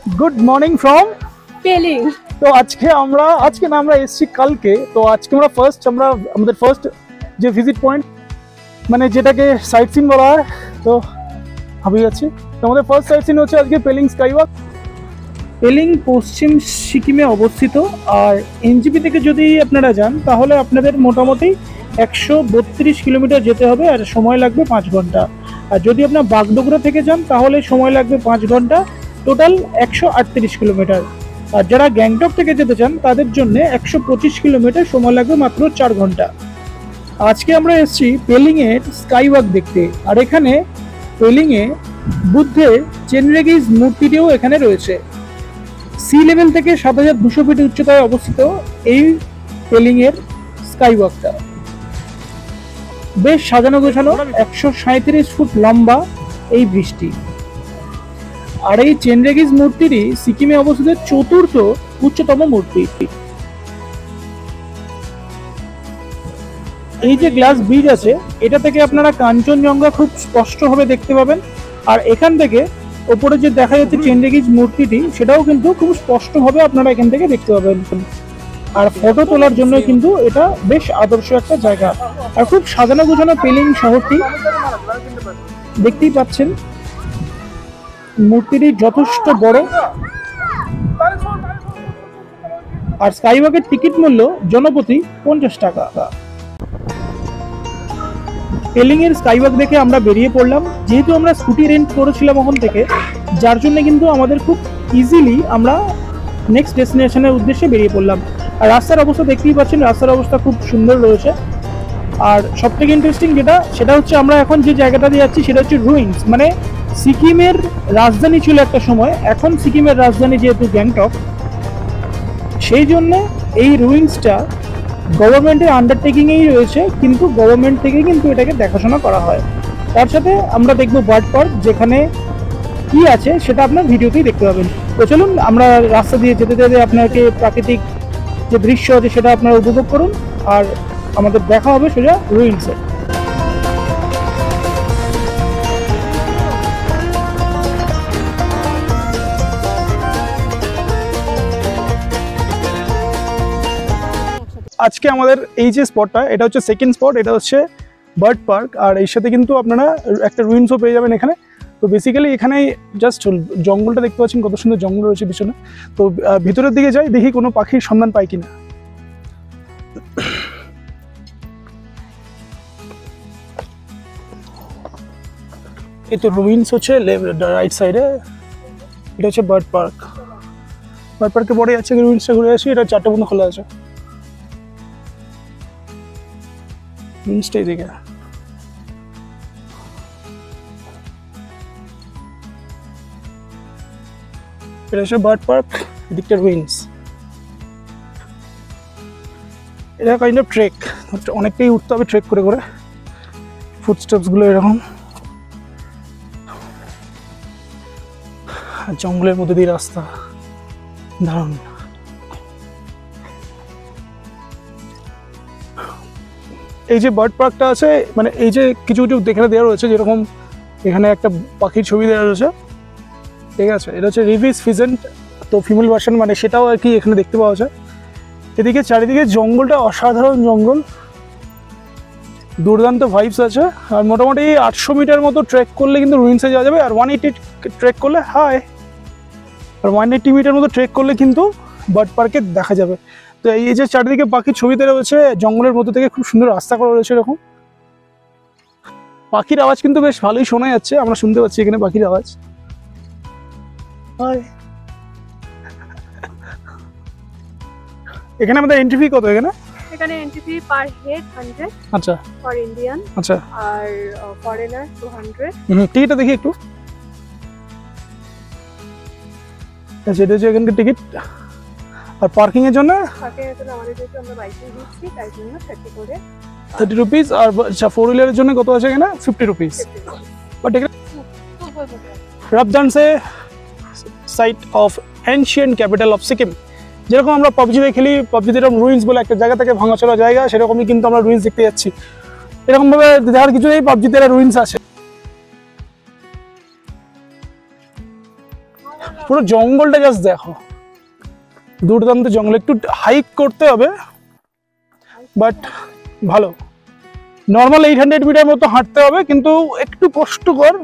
Good morning from Pelling. তো আজকে না আমরা এসেছি কালকে। তো আজকে আমাদের ফার্স্ট যে ভিজিট পয়েন্ট মানে যেটাকে সাইট সিন বলা হয়, তো ভাবি যাচ্ছি। তো আমাদের ফার্স্ট সাইট সিন হচ্ছে আজকে পেলিং স্কাইওয়াক। পেলিং পশ্চিম সিকিমে অবস্থিত। আর এনজিপি থেকে যদি আপনারা যান তাহলে আপনাদের মোটামুটি 132 কিলোমিটার যেতে হবে আর সময় লাগবে 5 ঘন্টা। আর যদি আপনার বাগডোগরা থেকে যান তাহলে সময় লাগবে 5 ঘন্টা, টোটাল 138 কিলোমিটার। আর যারা গ্যাংটক থেকে যেতে চান তাদের জন্য 125 কিলোমিটার, সময় লাগবে মাত্র 4 ঘন্টা। আজকে আমরা এসেছি পেলিংয়ের স্কাইওয়াক দেখতে। আর এখানে পেলিংয়ে বুদ্ধের চেনরেগিজ মূর্তিটিও এখানে রয়েছে। সি লেভেল থেকে 7200 ফিট উচ্চতায় অবস্থিত এই পেলিংয়ের স্কাইওয়াকটা। বেশ সাজানো গোছানো, 137 ফুট লম্বা এই ব্রিজটি। আর এই চেনরেগিজ মূর্তিটি সিকিমে অবস্থিত 4র্থ উচ্চতম মূর্তি। এই যে গ্লাস ব্রিজ আছে, এটা থেকে আপনারা কাঞ্চনজঙ্ঘা খুব স্পষ্টভাবে দেখতে পাবেন। আর এখান থেকে ওপরে যে দেখা যাচ্ছে চেনরেগিজ মূর্তিটি, সেটাও কিন্তু খুব স্পষ্টভাবে আপনারা এখান থেকে দেখতে পাবেন। আর ফটো তোলার জন্য কিন্তু এটা বেশ আদর্শ একটা জায়গা। আর খুব সাজানো গোছানো পেলিং শহরটি দেখতেই পাচ্ছেন। মূর্তিটি যথেষ্ট বড়। আর স্কাইওয়াকের টিকিট মূল্য জনপ্রতি 50 টাকা। পেলিং এর স্কাইওয়াক দেখে আমরা বেরিয়ে পড়লাম। যেহেতু আমরা স্কুটি রেন্ট করেছিলাম ওখান থেকে, যার জন্য কিন্তু আমাদের খুব ইজিলি আমরা নেক্সট ডেস্টিনেশনের উদ্দেশ্যে বেরিয়ে পড়লাম। আর রাস্তার অবস্থা দেখতেই পাচ্ছেন, রাস্তার অবস্থা খুব সুন্দর রয়েছে। আর সবথেকে ইন্টারেস্টিং সেটা হচ্ছে আমরা এখন যে জায়গাটাতে যাচ্ছি সেটা হচ্ছে রুইন্স। মানে সিকিমের রাজধানী ছিল একটা সময়, এখন সিকিমের রাজধানী যেহেতু গ্যাংটক, সেই জন্য এই রুইন্সটা গভর্নমেন্টের আন্ডারটেকিংয়েই রয়েছে, কিন্তু গভর্নমেন্ট থেকে কিন্তু এটাকে দেখাশোনা করা হয়। তার সাথে আমরা দেখব বার্ড পার্ক, যেখানে কি আছে সেটা আপনার ভিডিওতেই দেখতে পাবেন। তো চলুন আমরা রাস্তা দিয়ে যেতে যেতে আপনাকে প্রাকৃতিক যে দৃশ্য আছে সেটা আপনারা উপভোগ করুন। আর আমাদের দেখা হবে সোজা রুইন্সে। আজকে আমাদের এই যে স্পটটা, এটা হচ্ছে সেকেন্ড স্পট, এটা হচ্ছে বার্ড পার্ক। আর এর সাথে কিন্তু আপনারা একটা রুইন্সও পেয়ে যাবেন এখানে। তো বেসিক্যালি এখানে জাস্ট জঙ্গলটা দেখতে পাচ্ছেন, কত সুন্দর জঙ্গল রয়েছে পিছনে। তো ভিতরের দিকে যাই, দেখি কোনো পাখির সন্ধান পাই কিনা। এই তো রুইন্স হচ্ছে রাইট সাইডে, এটা হচ্ছে বার্ড পার্ক। বার্ড পার্কে পরে যাচ্ছে, রুইন্সটা ঘুরে আসি। এটা 4টে পর্যন্ত খোলা আছে। রুইন্সটা এদিকে। এটা হচ্ছে বার্ড পার্ক, এদিকটা রুইন্স। এটা কাইন্ড অফ ট্রেক, অনেকটাই উঠতে হবে ট্রেক করে করে। ফুটস্টেপসগুলো এরকম, জঙ্গলের মধ্যে দিয়ে রাস্তা, দারুণ। এই যে বার্ড পার্কটা আছে, মানে এই যে কিছু কিছু এখানে দেওয়া রয়েছে, যেরকম এখানে একটা পাখির ছবি দেওয়া রয়েছে, ঠিক আছে। এটা হচ্ছে রিভিস ফিজেন্ট, তো ফিমেল ভার্সন, মানে সেটাও আর কি এখানে দেখতে পাওয়া যায়। এদিকে চারিদিকে জঙ্গলটা অসাধারণ জঙ্গল, দুর্দান্ত ভাইবস আছে। আর মোটামুটি 800 মিটার মতো ট্রেক করলে কিন্তু রুইন্সে যাওয়া যাবে। আর 180 ট্রেক করলে আর 180 মিটার মতো ট্রেক করলে কিন্তু বার্ড পার্কে দেখা যাবে। তো এই যে চারিদিকে পাখির ছবিতে রয়েছে, জঙ্গলের মধ্যে থেকে খুব সুন্দর রাস্তা করা রয়েছে এরকম। পাখির আওয়াজ কিন্তু বেশ ভালোই শোনা যাচ্ছে, আমরা শুনতে পাচ্ছি এখানে পাখির আওয়াজ। এখানে আমাদের এন্ট্রি ফি কত? এখানে এন্ট্রি ফি পার হেড 100। আচ্ছা, ফর ইন্ডিয়ান। আচ্ছা। আর ফরেনার 200। টিকিটটা দেখি একটু। আচ্ছা, এটা হচ্ছে এখানকার টিকিট। আর পার্কিং এর জন্য আমাদের যেহেতু আমরা বাইকে দিচ্ছি তাই জন্য 30 করে 30 রুপিস। আর আচ্ছা, 4 হুইলারের জন্য কত আছে এখানে? 50 রুপিস। বাট এখানে Rabdentse site of ancient capital of Sikkim. যেরকম আমরা পাবজিতে খেলি, পাবজিতে এরকম রুইন্স বলে একটা জায়গা থেকে ভাঙাচোরা জায়গা, সেরকমই কিন্তু আমরা রুইন্স দেখতে যাচ্ছি। এরকমভাবে দেখার কিছু নেই, পাবজিতে রুইন্স আছে। পুরো জঙ্গলটা জাস্ট দেখো, দুর্দান্ত জঙ্গল। একটু হাইক করতে হবে বাট ভালো। নর্মাল 800 মিটার মতো হাঁটতে হবে, কিন্তু একটু কষ্টকর,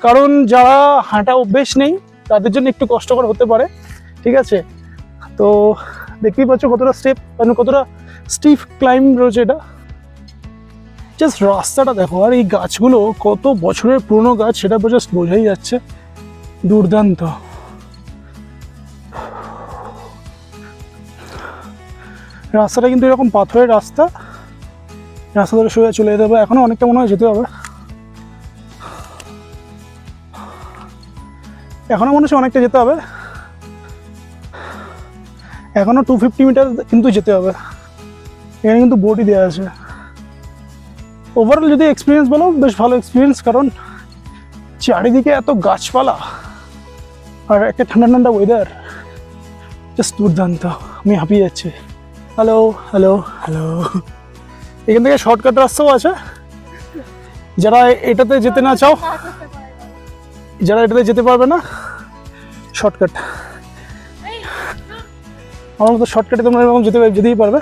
কারণ যারা হাঁটা অভ্যেস নেই তাদের জন্য একটু কষ্টকর হতে পারে, ঠিক আছে। তো দেখতেই পাচ্ছ কতটা স্টেপ, মানে কতটা স্টিফ ক্লাইম্ব রয়েছে এটা। জাস্ট রাস্তাটা দেখো, আর এই গাছগুলো কত বছরের পুরনো গাছ সেটা জাস্ট বোঝাই যাচ্ছে। দুর্দান্ত। রাস্তাটা কিন্তু এরকম পাথরের রাস্তা, রাস্তা ধরে সোজা চলে যেতে হবে। এখনো অনেকটা মনে হয় যেতে হবে, এখনো মনে হচ্ছে অনেকটা যেতে হবে, এখনো 250 মিটার কিন্তু যেতে হবে। এখানে কিন্তু বোর্ডই দেওয়া আছে। ওভারঅল যদি এক্সপিরিয়েন্স বলো, বেশ ভালো এক্সপিরিয়েন্স, কারণ চারিদিকে এত গাছপালা আর একটা ঠান্ডা ঠান্ডা ওয়েদার, জাস্ট দুর্দান্ত। আমি হাঁপিয়ে যাচ্ছি। Hello hello hello. এখান থেকে শর্টকাট রাস্তাও আছে, যারা এটাতে যেতে না চাও, যারা এটাতে যেতে পারবে না, শর্টকাট। আমার মতো শর্টকাটে তোমরা এরকম যেতেই পারবে।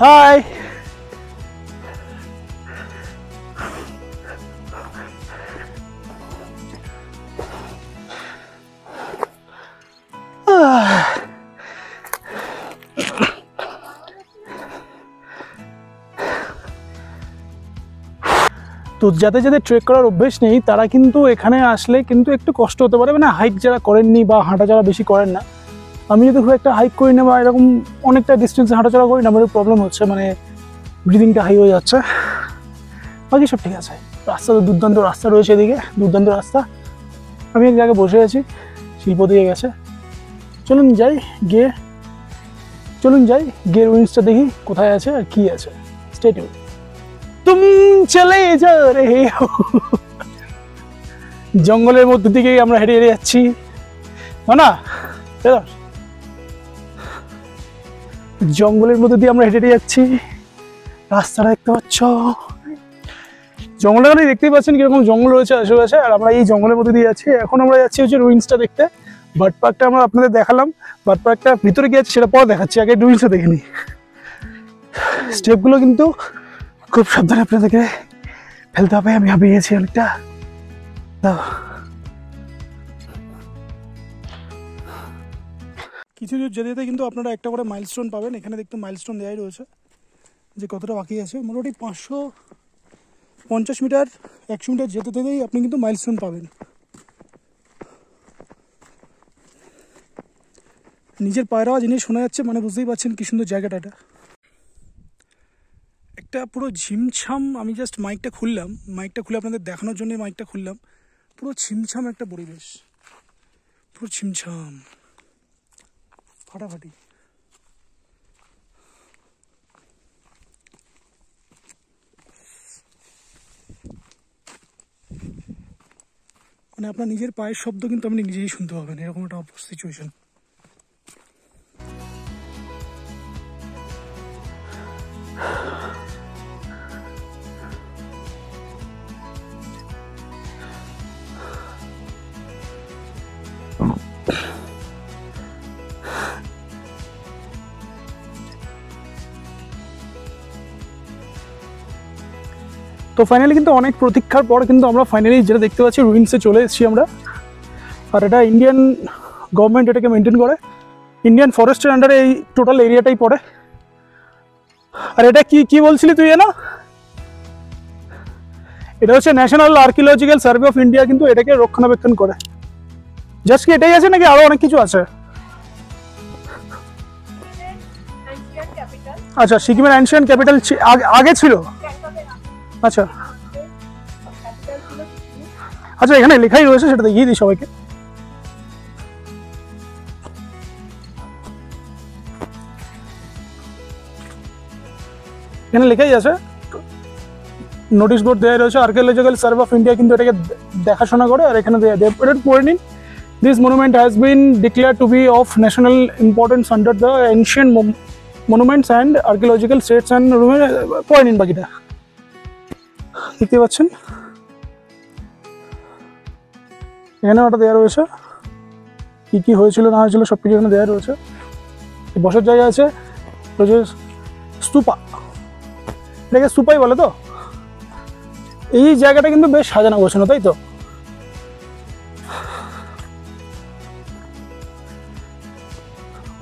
হাই। তো যাদের যাদের ট্রেক করার অভ্যেস নেই তারা কিন্তু এখানে আসলে কিন্তু একটু কষ্ট হতে পারে, মানে হাইক যারা করেননি বা হাঁটা যারা বেশি করেন না। আমি যদি খুব একটা হাইক করি না বা এরকম অনেকটা ডিস্টেন্সে হাঁটাচলা করি না, আমার প্রবলেম হচ্ছে, মানে ব্রিদিংটা হাই হয়ে যাচ্ছে। বাকি সব ঠিক আছে। রাস্তা তো দুর্দান্ত রাস্তা রয়েছে, এদিকে দুর্দান্ত রাস্তা। আমি এক জায়গায় বসে আছি, শিল্প দিয়ে গেছে। চলুন যাই গিয়ে রুইন্সটা দেখি কোথায় আছে আর কি আছে। Stay tune. তুম চলে যা রে হো। জঙ্গলের মধ্যে দিকে আমরা হেঁটে হেঁটে যাচ্ছি, না জঙ্গলের মধ্যে দিয়ে আমরা হেঁটে হেঁটে যাচ্ছি। রাস্তাটা দেখতে পাচ্ছ, জঙ্গলটা দেখতেই পাচ্ছেন কিরকম জঙ্গল রয়েছে আশেপাশে। আর আমরা এই জঙ্গলের মধ্যে দিয়ে যাচ্ছি। এখন আমরা যাচ্ছি হচ্ছে রুইন্সটা দেখতে। বার্ড পার্কটা আমরা আপনাদের দেখালাম, বার্ড পার্কটা ভিতরে গিয়ে আছে সেটা পরে দেখাচ্ছি, আগে রুইন্সটা দেখে নিই। স্টেপগুলো কিন্তু খুব সাবধানে আপনাদেরকে ফেলতে হবে। আমি হাঁপিয়ে গেছি অনেকটা। কিছু যেতে যেতে কিন্তু আপনারা একটা করে মাইলস্টোন পাবেন। এখানে দেখতে মাইলস্টোন দেওয়াই রয়েছে যে কতটা বাকি আছে। মোটামুটি 550 মিটার 100 মিটার যেতে থেকেই আপনি কিন্তু মাইলস্টোন পাবেন। নিজের পায়ের আওয়াজ জিনিস শোনা যাচ্ছে, মানে বুঝতেই পারছেন কি সুন্দর জায়গাটা। এটা একটা পুরো ঝিমছাম। আমি জাস্ট মাইকটা খুলে আপনাদের দেখানোর জন্য মাইকটা খুললাম। পুরো ছিমছাম একটা পরিবেশ, পুরো ছিমছাম, ফাটাফাটি। মানে আপনার নিজের পায়ের শব্দ কিন্তু আপনি নিজেই শুনতে পাবেন, এরকম একটা সিচুয়েশন। তো ফাইনালি কিন্তু অনেক প্রতীক্ষার পর কিন্তু আমরা ফাইনালি যেটা দেখতে পাচ্ছি রুইন্সে চলে এসেছি আমরা। আর এটা ইন্ডিয়ান গভর্নমেন্ট এটাকে মেনটেন করে, ইন্ডিয়ান ফরেস্টের আন্ডারে এই টোটাল এরিয়াটাই পড়ে। আর এটা কি বলছিলি তুই? না, এটা হচ্ছে national archaeological survey of India কিন্তু এটাকে রক্ষণাবেক্ষণ করে। জাস্ট কি এটাই আছে নাকি আরো অনেক কিছু আছে? আচ্ছা, সিকিমের অ্যানশিয়েন্ট ক্যাপিটাল আগে ছিল। আচ্ছা আচ্ছা, এখানে লেখাই রয়েছে, সেটা দেখিয়ে দিই সবাইকে। এখানে লেখাই আছে, নোটিশ বোর্ড দেওয়া রয়েছে, আর্কিওলজিক্যাল সার্ভে অফ ইন্ডিয়া কিন্তু এটাকে দেখাশোনা করে। আর এখানে পড়ে নিন, this monument has been declared to be of national importance under the ancient monuments and archaeological states and পড়ে নিন বাকিটা। দেখতে পাচ্ছেন এখানে ওটা দেওয়া রয়েছে, কী কী হয়েছিল না হয়েছিল সব কিছু এখানে দেওয়া রয়েছে। বসার জায়গা আছে, রয়েছে স্তূপা, এটাকে স্তূপাই বলে তো। এই জায়গাটা কিন্তু বেশ সাজানো গোছানো, তাই তো?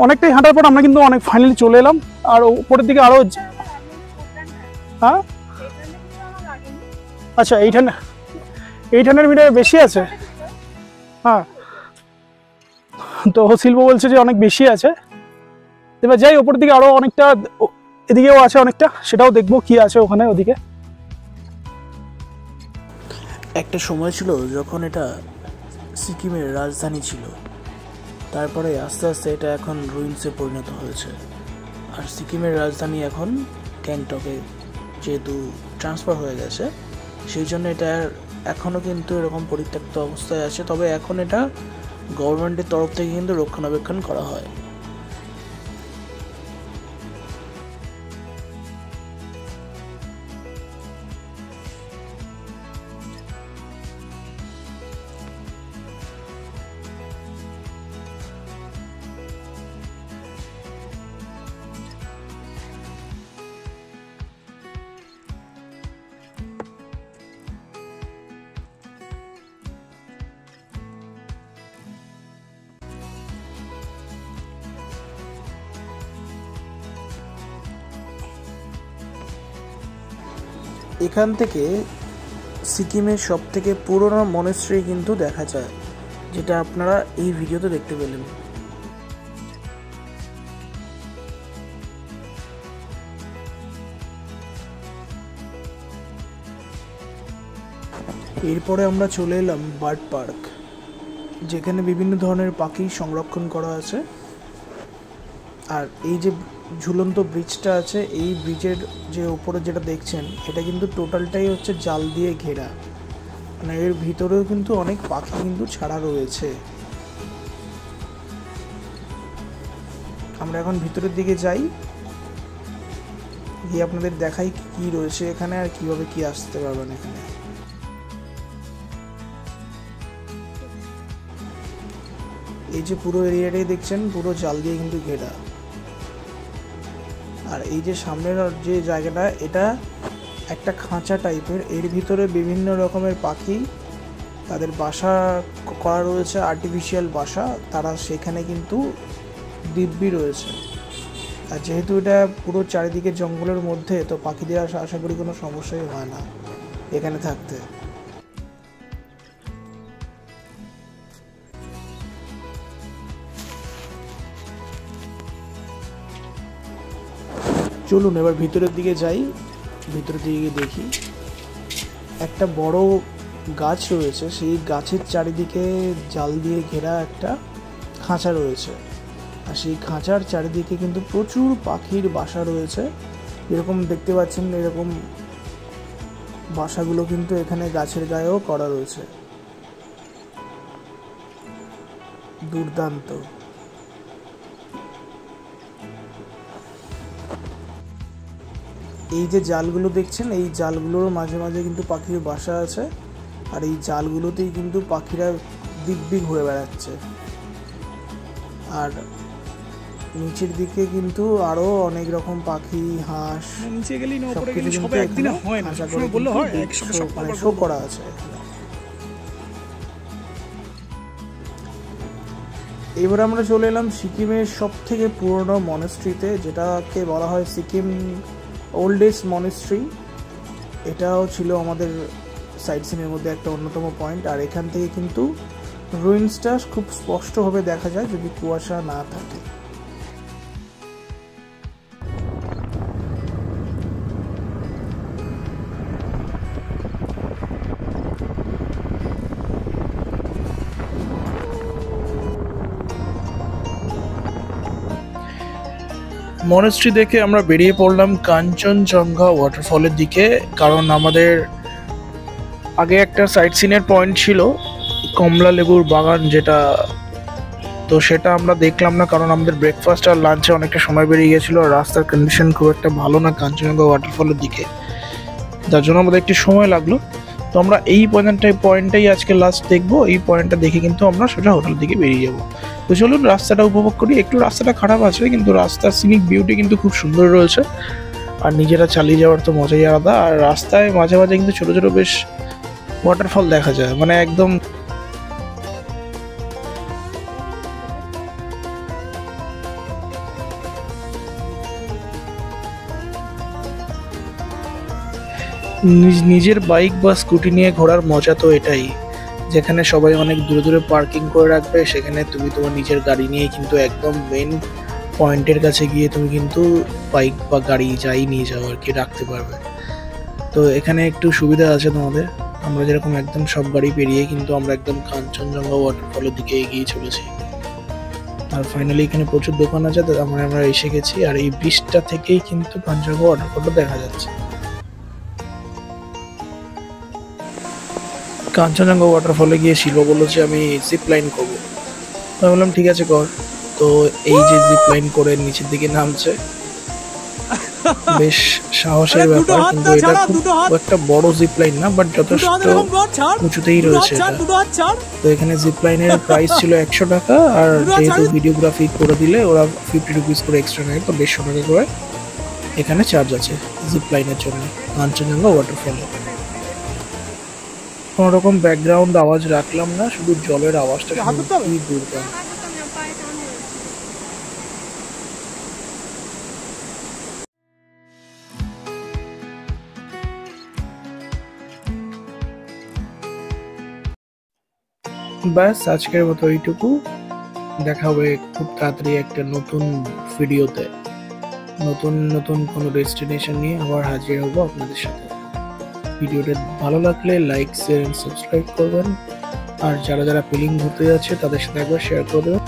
অনেকটাই হাঁটার পর আমরা কিন্তু অনেক ফাইনালি চলে এলাম। আর উপরের দিকে আরো, হ্যাঁ আচ্ছা 800 মিটার বেশি আছে। হ্যাঁ, তো শিল্প বলছে যে অনেক বেশি আছে। এবার যাই উপরের দিকে, আরো অনেকটা এদিকেও আছে অনেকটা, সেটাও দেখবো কি আছে ওখানে ওদিকে। একটা সময় ছিল যখন এটা সিকিমের রাজধানী ছিল, তারপরে আস্তে আস্তে এটা এখন রুইন্সে পরিণত হয়েছে। আর সিকিমের রাজধানী এখন গ্যাংটকে যেহেতু ট্রান্সফার হয়ে গেছে, সেই জন্য এটা এখনও কিন্তু এরকম পরিত্যক্ত অবস্থায় আছে। তবে এখন এটা গভর্নমেন্টের তরফ থেকে কিন্তু রক্ষণাবেক্ষণ করা হয়। এখান থেকে সিকিমের সব থেকে পুরনো মনেস্ট্রি কিন্তু দেখা যায়, যেটা আপনারা এই ভিডিওতে দেখতে পেলেন। এরপরে আমরা চলে এলাম বার্ড পার্ক, যেখানে বিভিন্ন ধরনের পাখি সংরক্ষণ করা আছে। আর এই যে ঝুলন্ত ব্রিজটা আছে, এই ব্রিজের যে উপরে যেটা দেখছেন, এটা কিন্তু টোটালটাই হচ্ছে জাল দিয়ে ঘেরা। মানে এর ভিতরেও কিন্তু অনেক পাখি কিন্তু ছাড়া রয়েছে। আমরা এখন ভিতরের দিকে যাই, গিয়ে আপনাদের দেখাই কি রয়েছে এখানে আর কিভাবে কি আসতে পারবেন এখানে। এই যে পুরো এরিয়াটাই দেখছেন, পুরো জাল দিয়ে কিন্তু ঘেরা। আর এই যে সামনের যে জায়গাটা, এটা একটা খাঁচা টাইপের, এর ভিতরে বিভিন্ন রকমের পাখি তাদের বাসা করা রয়েছে, আর্টিফিশিয়াল বাসা, তারা সেখানে কিন্তু দিব্যি রয়েছে। আর যেহেতু এটা পুরো চারিদিকে জঙ্গলের মধ্যে, তো পাখিদের আশা করি কোনো সমস্যাই হয় না এখানে থাকতে। চলুন এবার ভিতরের দিকে যাই, ভিতরের দিকে দেখি। একটা বড় গাছ রয়েছে, সেই গাছের চারিদিকে জাল দিয়ে ঘেরা একটা খাঁচা রয়েছে। আর সেই খাঁচার চারিদিকে কিন্তু প্রচুর পাখির বাসা রয়েছে। এরকম দেখতে পাচ্ছেন, এরকম বাসাগুলো কিন্তু এখানে গাছের গায়েও করা রয়েছে। দুর্দান্ত। এই যে জালগুলো দেখছেন, এই জালগুলোর মাঝে মাঝে কিন্তু পাখির বাসা আছে। আর এই জালগুলোতেই কিন্তু পাখিরা দিব্যি ঘুরে বেড়াচ্ছে। আর নিচের দিকে কিন্তু আরো অনেক রকম পাখি, হাঁস, নিচে গেলেই না উপরে সবকিছু গেলেই কিন্তু সবাই একদিনে এখানে হয় না, খাঁচা করে সবসময় বললে হয় কিন্তু একসাথে সব মানে কভার শো করা আছে এখানে। এবার আমরা চলে এলাম সিকিমের সব থেকে পুরনো মনেস্ট্রিতে, যেটাকে বলা হয় সিকিম ওল্ডেস্ট মনেস্ট্রি। এটাও ছিল আমাদের সাইট সিনের মধ্যে একটা অন্যতম পয়েন্ট। আর এখান থেকে কিন্তু রুইন্সটা খুব স্পষ্টভাবে দেখা যায় যদি কুয়াশা না থাকে। মনেস্ট্রি দেখে আমরা বেরিয়ে পড়লাম কাঞ্চনজঙ্ঘা ওয়াটারফলের দিকে, কারণ আমাদের আগে একটা সাইট সিনের পয়েন্ট ছিল কমলা লেবুর বাগান, যেটা তো সেটা আমরা দেখলাম না, কারণ আমাদের ব্রেকফাস্ট আর লাঞ্চে অনেকটা সময় বেরিয়ে গেছিলো। আর রাস্তার কন্ডিশন খুব একটা ভালো না কাঞ্চনজঙ্ঘা ওয়াটারফলের দিকে, যার জন্য আমাদের একটু সময় লাগলো। তো আমরা এই পয়েন্টটাই আজকে লাস্ট দেখবো। এই পয়েন্টটা দেখে কিন্তু আমরা সোজা হোটেল দিকে বেরিয়ে যাব। তো চলুন রাস্তাটা উপভোগ করি। একটু রাস্তাটা খারাপ আছে, কিন্তু রাস্তার সিনিক বিউটি কিন্তু খুব সুন্দর রয়েছে। আর নিজেরা চালিয়ে যাওয়ার তো মজাই আলাদা। আর রাস্তায় মাঝে মাঝে কিন্তু ছোট ছোট বেশ ওয়াটারফল দেখা যায়, মানে একদম নিজের বাইক বা স্কুটি নিয়ে ঘোরার মজা তো এটাই, যেখানে সবাই অনেক দূরে দূরে পার্কিং করে রাখবে, সেখানে তুমি তোমার নিজের গাড়ি নিয়ে কিন্তু একদম মেন পয়েন্টের কাছে গিয়ে তুমি কিন্তু বাইক বা গাড়ি যাই নিয়ে যাও আর কি রাখতে পারবে। তো এখানে একটু সুবিধা আছে তোমাদের। আমরা যেরকম একদম সব গাড়ি পেরিয়ে কিন্তু আমরা একদম কাঞ্চনজঙ্ঘা ওয়াটারফলের দিকে এগিয়ে চলেছি। আর ফাইনালি এখানে প্রচুর দোকান আছে, তো আমরা এসে গেছি। আর এই ব্রিজটা থেকেই কিন্তু কাঞ্চনজঙ্ঘা ওয়াটারফলটা দেখা যাচ্ছে। কাঞ্চনজঙ্ঘা ওয়াটারফলে গিয়ে শিল্প বললো যে আমি জিপ লাইন করবো। আমি বললাম ঠিক আছে কর। তো এই যে জিপ লাইন করে নিচের দিকে নামছে, বেশ সাহসের ব্যাপার। কিন্তু এটা খুব একটা বড় জিপ লাইন না, বাট যথেষ্ট উঁচুতেই রয়েছে এটা। তো এখানে জিপ লাইনের প্রাইস ছিল 100 টাকা। আর যেহেতু ভিডিওগ্রাফি করে দিলে ওরা 50 রুপিস করে এক্সট্রা নেয়, তো 150 টাকা করে এখানে চার্জ আছে জিপ লাইনের জন্য কাঞ্চনজঙ্ঘা ওয়াটারফলে। কোনো রকম ব্যাকগ্রাউন্ড আওয়াজ রাখলাম না, শুধু জলের আওয়াজটা খুবই দুর্দান্ত। ব্যাস আজকের মতো এইটুকু। দেখা হবে খুব তাড়াতাড়ি একটা নতুন ভিডিওতে, নতুন নতুন কোনো ডেস্টিনেশন নিয়ে আবার হাজির হবো আপনাদের সাথে। ভিডিওটা ভালো লাগলে লাইক, শেয়ার এন্ড সাবস্ক্রাইব করবেন। আর যারা যারা পিলিং ঘুরতে যাচ্ছে তাদের সাথে একবার শেয়ার করে দেবেন।